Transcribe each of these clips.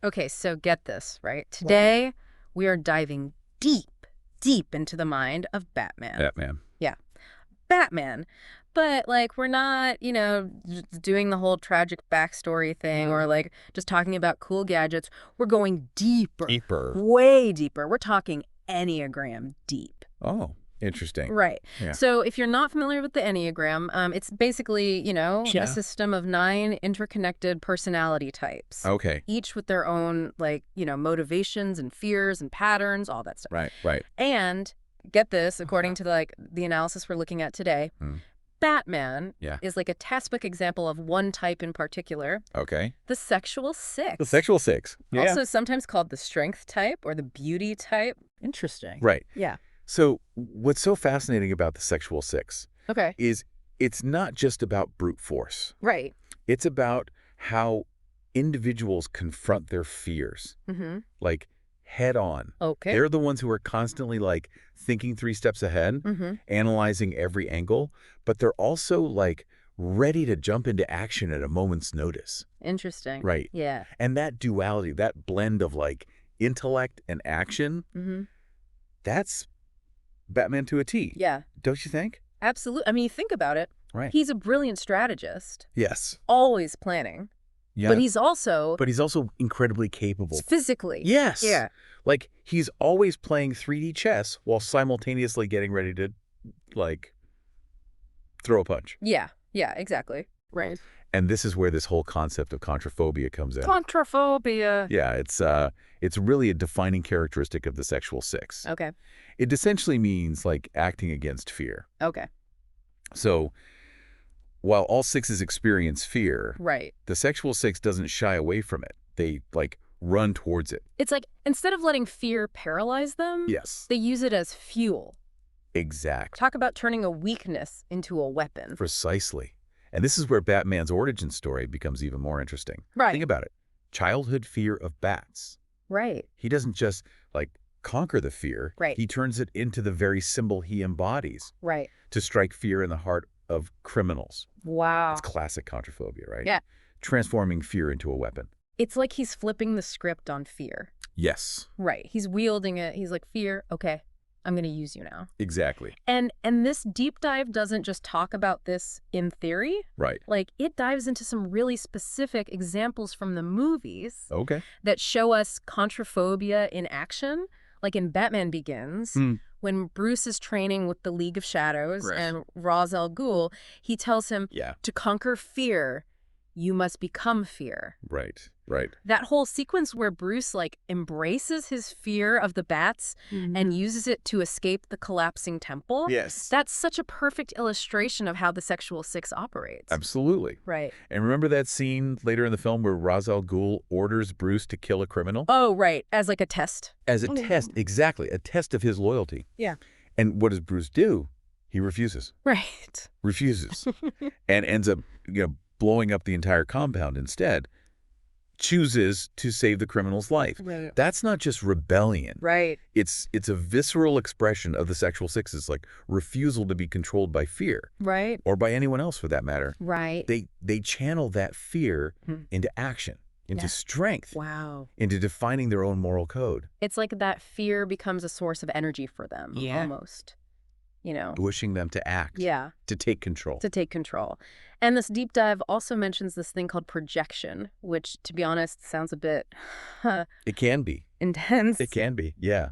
Okay, so get this, right? Today, we are diving deep, deep into the mind of Batman. Batman. Yeah, Batman. But, like, we're not, doing the whole tragic backstory thing or, like, just talking about cool gadgets. We're going deeper. Deeper. Way deeper. We're talking Enneagram deep. Oh, interesting. Right. Yeah. So if you're not familiar with the Enneagram, it's basically, a system of 9 interconnected personality types. Okay. Each with their own, like, motivations and fears and patterns, all that stuff. Right, right. And get this, according to the analysis we're looking at today, Batman is like a textbook example of one type in particular, Okay. the sexual six. The sexual six. Yeah. Also sometimes called the strength type or the beauty type. Interesting. Right. Yeah. So what's so fascinating about the sexual six Okay. is it's not just about brute force. Right. It's about how individuals confront their fears, like head on. Okay. They're the ones who are constantly like thinking 3 steps ahead, analyzing every angle, but they're also like ready to jump into action at a moment's notice. Interesting. Right. Yeah. And that duality, that blend of like intellect and action, that's Batman to a T. Yeah. Don't you think? Absolutely. I mean, you think about it. Right. He's a brilliant strategist. Yes. Always planning. Yeah. But he's also incredibly capable. physically. Yes. Yeah. Like he's always playing 3D chess while simultaneously getting ready to like throw a punch. Yeah. Yeah, exactly. Right. And this is where this whole concept of contraphobia comes in. Contraphobia. Yeah, it's really a defining characteristic of the sexual six. Okay. It essentially means like acting against fear. Okay. So while all sixes experience fear, Right. the sexual six doesn't shy away from it. They like run towards it. It's like instead of letting fear paralyze them, Yes. they use it as fuel. Exact. Talk about turning a weakness into a weapon. Precisely. And this is where Batman's origin story becomes even more interesting. Right. Think about it. Childhood fear of bats. Right. He doesn't just like conquer the fear. Right. He turns it into the very symbol he embodies. Right. To strike fear in the heart of criminals. Wow. It's classic contraphobia, right? Yeah. Transforming fear into a weapon. It's like he's flipping the script on fear. Yes. Right. He's wielding it. He's like, fear, okay, I'm going to use you now. Exactly. And this deep dive doesn't just talk about this in theory. Right. Like, it dives into some really specific examples from the movies Okay. that show us contraphobia in action. Like in Batman Begins, when Bruce is training with the League of Shadows and Ra's al Ghul, he tells him, to conquer fear, you must become fear. Right. Right. That whole sequence where Bruce, like, embraces his fear of the bats and uses it to escape the collapsing temple. Yes. That's such a perfect illustration of how the sexual six operates. Absolutely. Right. And remember that scene later in the film where Ra's al Ghul orders Bruce to kill a criminal? Oh, right. As like a test. As a test. Exactly. A test of his loyalty. Yeah. And what does Bruce do? He refuses. Right. Refuses. And ends up, blowing up the entire compound instead. Chooses to save the criminal's life. Right. That's not just rebellion. Right. It's a visceral expression of the sexual sixes, like refusal to be controlled by fear. Right. Or by anyone else for that matter. Right. They channel that fear into action, into strength. Wow. Into defining their own moral code. It's like that fear becomes a source of energy for them, almost. Pushing them to act. Yeah. To take control. To take control. And this deep dive also mentions this thing called projection, which, to be honest, sounds a bit It can be. intense. It can be, yeah.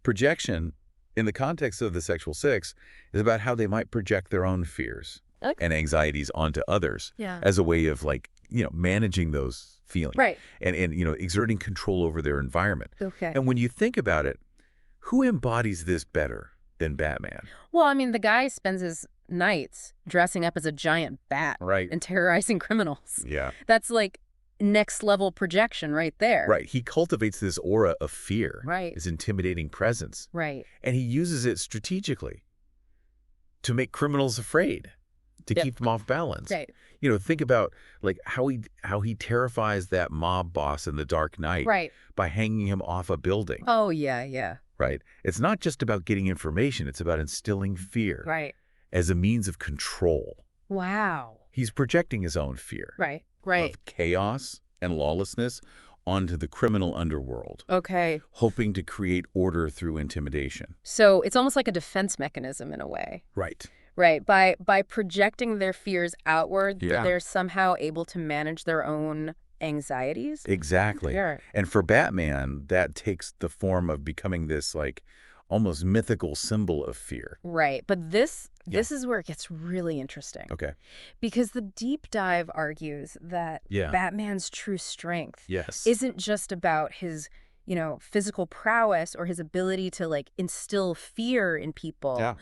Projection, in the context of the sexual six, is about how they might project their own fears and anxieties onto others as a way of, like, managing those feelings. Right. And exerting control over their environment. Okay. And when you think about it, who embodies this better than Batman? Well, I mean, the guy spends his nights dressing up as a giant bat and terrorizing criminals. Yeah. That's like next level projection right there. Right. He cultivates this aura of fear. Right. His intimidating presence. Right. And he uses it strategically to make criminals afraid, to keep them off balance. Right. Think about like how he terrifies that mob boss in The Dark Knight by hanging him off a building. Oh, yeah, yeah. Right. It's not just about getting information. It's about instilling fear. Right. As a means of control. Wow. He's projecting his own fear. Right. Right. Of chaos and lawlessness onto the criminal underworld. Okay. Hoping to create order through intimidation. So it's almost like a defense mechanism in a way. Right. Right. By projecting their fears outward, they're somehow able to manage their own anxieties. Exactly. Yeah. And for Batman, that takes the form of becoming this, like, almost mythical symbol of fear. Right. But this is where it gets really interesting. Okay. Because the deep dive argues that Batman's true strength isn't just about his, physical prowess or his ability to, like, instill fear in people. Yeah.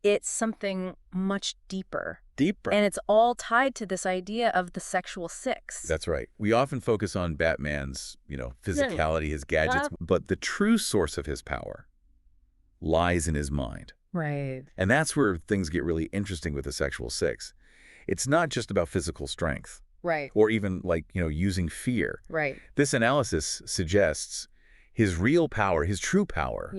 It's something much deeper. Deeper. And it's all tied to this idea of the sexual six. That's right. We often focus on Batman's, physicality, his gadgets, but the true source of his power lies in his mind. Right. And that's where things get really interesting with the sexual six. It's not just about physical strength. Right. Or even, like, using fear. Right. This analysis suggests his real power, his true power,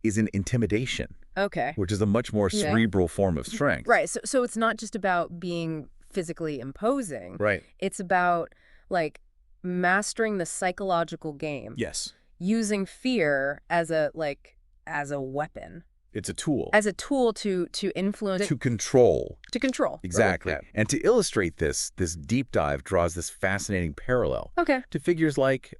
is in intimidation. Okay. Which is a much more cerebral form of strength. Right. So it's not just about being physically imposing. Right. It's about, like, mastering the psychological game. Yes. Using fear as a weapon. It's a tool. As a tool to influence. To control. To control. Exactly. Okay. And to illustrate this deep dive draws this fascinating parallel. Okay. To figures like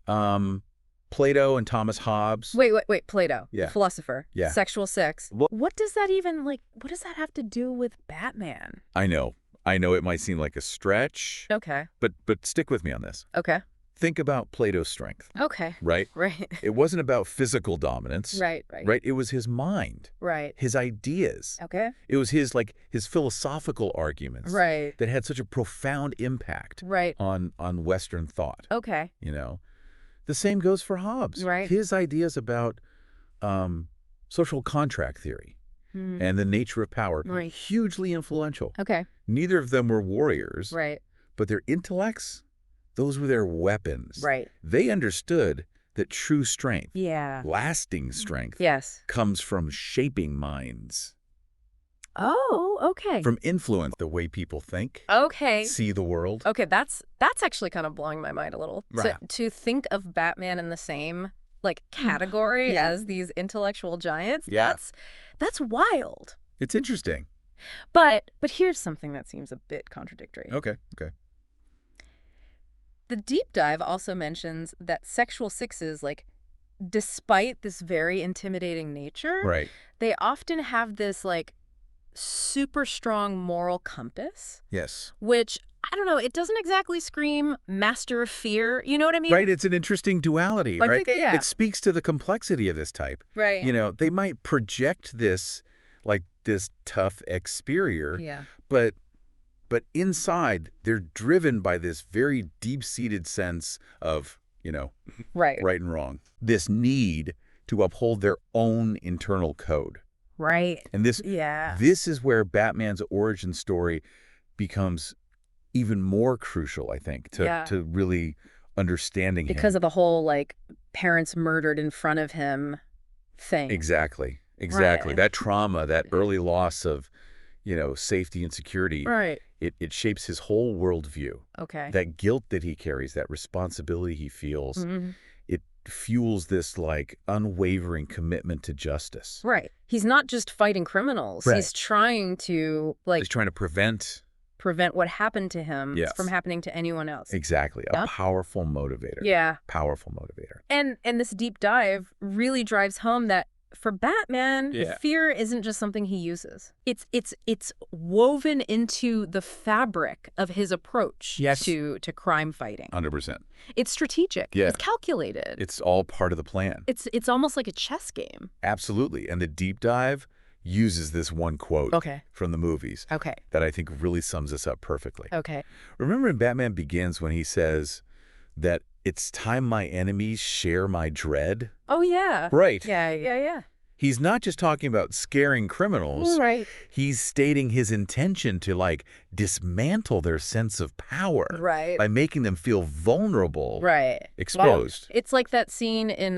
Plato and Thomas Hobbes. Wait. Plato. Yeah. Philosopher. Yeah. Sexual six. What does that even, like, what does that have to do with Batman? I know it might seem like a stretch. Okay. But stick with me on this. Okay. Think about Plato's strength. Okay. Right? Right. It wasn't about physical dominance. Right. Right? It was his mind. Right. His ideas. Okay. It was his philosophical arguments. Right. That had such a profound impact. Right. On Western thought. Okay. The same goes for Hobbes. Right. His ideas about social contract theory and the nature of power, hugely influential. Okay. Neither of them were warriors. Right. But their intellects, those were their weapons. Right. They understood that true strength, lasting strength, comes from shaping minds. Oh, okay. From influence, the way people think, see the world. Okay, that's actually kind of blowing my mind a little. Right. To think of Batman in the same, like, category as these intellectual giants, that's wild. It's interesting. But here's something that seems a bit contradictory. Okay. The deep dive also mentions that sexual sixes, like, despite this very intimidating nature, they often have this, like, super strong moral compass. Yes. Which, I don't know, it doesn't exactly scream master of fear. You know what I mean? Right. It's an interesting duality, right? It speaks to the complexity of this type. Right. They might project this, like, this tough exterior. Yeah. But inside, they're driven by this very deep-seated sense of, right and wrong. This need to uphold their own internal code. Right. And this is where Batman's origin story becomes even more crucial, I think, to really understanding him. Because of the whole, like, parents murdered in front of him thing. Exactly. That trauma, that early loss of, safety and security. Right. It shapes his whole worldview. Okay. That guilt that he carries, that responsibility he feels, it fuels this, like, unwavering commitment to justice. Right. He's not just fighting criminals. Right. He's trying to, like... He's trying to prevent what happened to him from happening to anyone else. Exactly. A powerful motivator. Yeah. Powerful motivator. And this deep dive really drives home that for Batman, fear isn't just something he uses. It's woven into the fabric of his approach to crime fighting. 100%. It's strategic. Yeah. It's calculated. It's all part of the plan. It's almost like a chess game. Absolutely. And the deep dive uses this one quote from the movies that I think really sums this up perfectly. Okay. Remember in Batman Begins when he says that it's time my enemies share my dread? Oh, yeah. Right. Yeah. He's not just talking about scaring criminals. Right. He's stating his intention to, like, dismantle their sense of power. Right. By making them feel vulnerable. Right. Exposed. It's like that scene in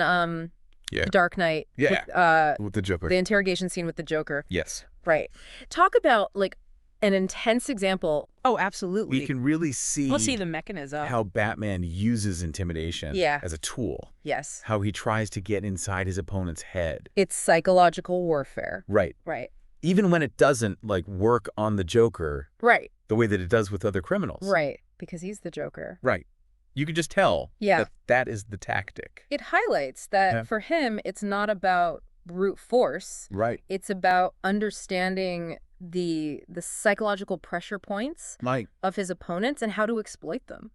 Dark Knight. With the Joker. The interrogation scene with the Joker. Yes. Right. Talk about, like, an intense example. Oh, absolutely. We can really see, we'll see the mechanism. How Batman uses intimidation as a tool. Yes. How he tries to get inside his opponent's head. It's psychological warfare. Right. Right. Even when it doesn't, like, work on the Joker. Right. The way that it does with other criminals. Right. Because he's the Joker. Right. You could just tell that is the tactic. It highlights that for him, it's not about brute force. Right. It's about understanding the psychological pressure points of his opponents and how to exploit them.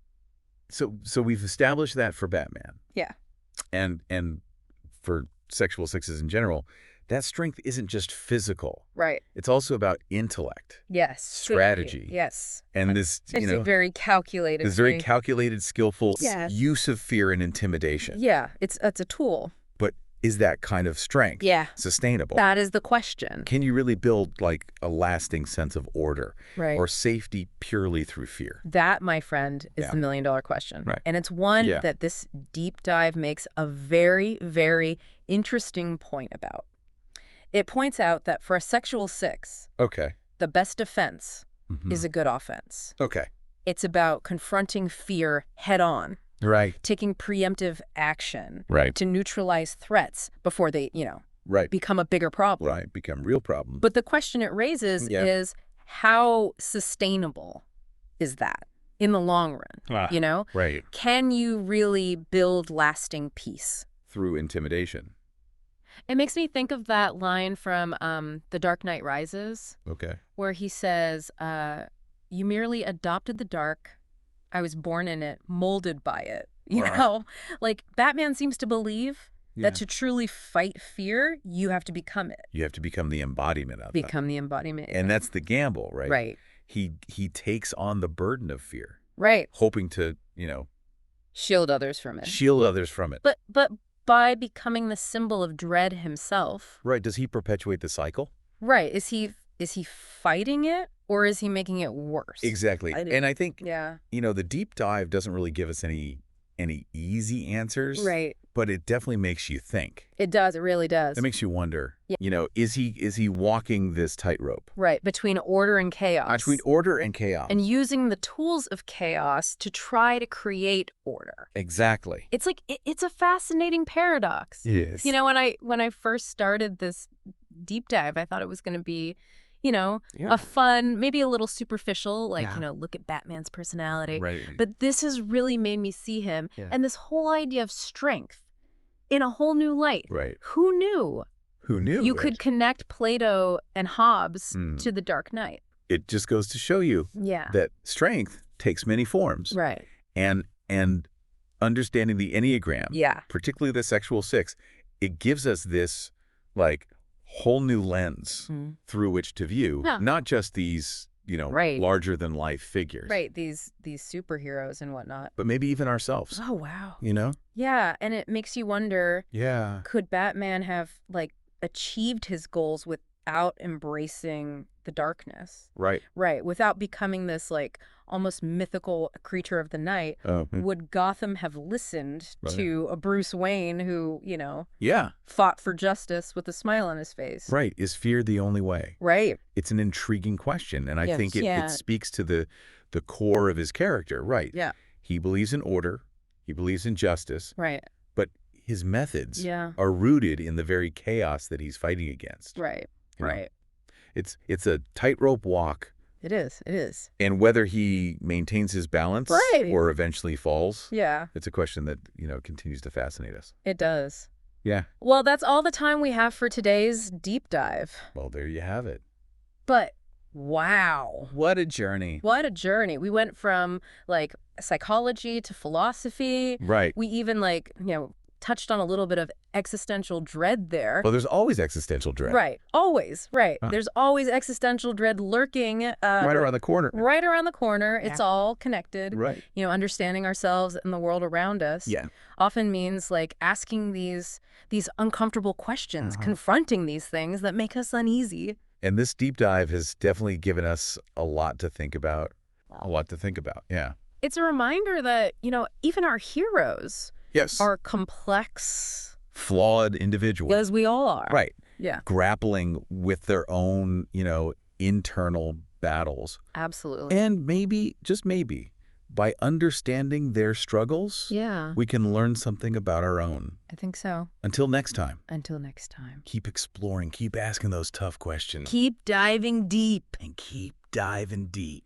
So we've established that for Batman. Yeah. And for sexual sixes in general, that strength isn't just physical. Right. It's also about intellect. Yes. Strategy. Yes. And this, it's a very calculated. This very calculated, skillful use of fear and intimidation. Yeah. It's a tool. But is that kind of strength sustainable? That is the question. Can you really build like a lasting sense of order or safety purely through fear? That, my friend, is the million-dollar question. Right. And it's one that this deep dive makes a very, very interesting point about. It points out that for a sexual six, the best defense is a good offense. It's about confronting fear head on. Right. Taking preemptive action to neutralize threats before they, become a bigger problem. Right, become real problem. But the question it raises is how sustainable is that in the long run? Right. Can you really build lasting peace? Through intimidation. It makes me think of that line from The Dark Knight Rises. Where he says, you merely adopted the dark. I was born in it, molded by it. You know, like Batman seems to believe that to truly fight fear, you have to become it. You have to become the embodiment of it. Become the embodiment. And that's the gamble, right? Right. He takes on the burden of fear. Right. Hoping to, shield others from it. Shield others from it. But by becoming the symbol of dread himself. Right. Does he perpetuate the cycle? Right. Is he fighting it or is he making it worse? Exactly. And I think, the deep dive doesn't really give us any easy answers. Right. But it definitely makes you think. It does. It really does. It makes you wonder, is he walking this tightrope? Right. Between order and chaos. Between order and chaos. And using the tools of chaos to try to create order. Exactly. It's like, it's a fascinating paradox. It is. When I first started this deep dive, I thought it was going to be, a fun, maybe a little superficial, look at Batman's personality. Right. But this has really made me see him and this whole idea of strength in a whole new light. Right. Who knew? You could connect Plato and Hobbes to the Dark Knight. It just goes to show you that strength takes many forms. Right. And understanding the Enneagram, particularly the sexual six, it gives us this, whole new lens through which to view not just these, larger than life figures. Right. These superheroes and whatnot. But maybe even ourselves. Oh, wow. Yeah. And it makes you wonder, could Batman have achieved his goals without embracing the darkness? Right. Right. Without becoming this almost mythical creature of the night. Would Gotham have listened to a Bruce Wayne who, fought for justice with a smile on his face? Right. Is fear the only way? Right. It's an intriguing question. And I think it speaks to the core of his character. Right. Yeah. He believes in order. He believes in justice. Right. But his methods are rooted in the very chaos that he's fighting against. Right. Right. It's a tightrope walk. It is. And whether he maintains his balance or eventually falls, it's a question that, continues to fascinate us. It does. Yeah. Well, that's all the time we have for today's deep dive. Well, there you have it. But wow. What a journey. What a journey. We went from psychology to philosophy. Right. We even touched on a little bit of existential dread there. Well, there's always existential dread. Right. Always. Right. There's always existential dread lurking. Right around the corner. Right around the corner. It's all connected. Right. Understanding ourselves and the world around us often means asking these uncomfortable questions, confronting these things that make us uneasy. And this deep dive has definitely given us a lot to think about. Yeah. It's a reminder that, even our heroes are complex, flawed individuals. As we all are. Right. Yeah. Grappling with their own, internal battles. Absolutely. And maybe, just maybe, by understanding their struggles, we can learn something about our own. I think so. Until next time. Until next time. Keep exploring, keep asking those tough questions. Keep diving deep. And keep diving deep.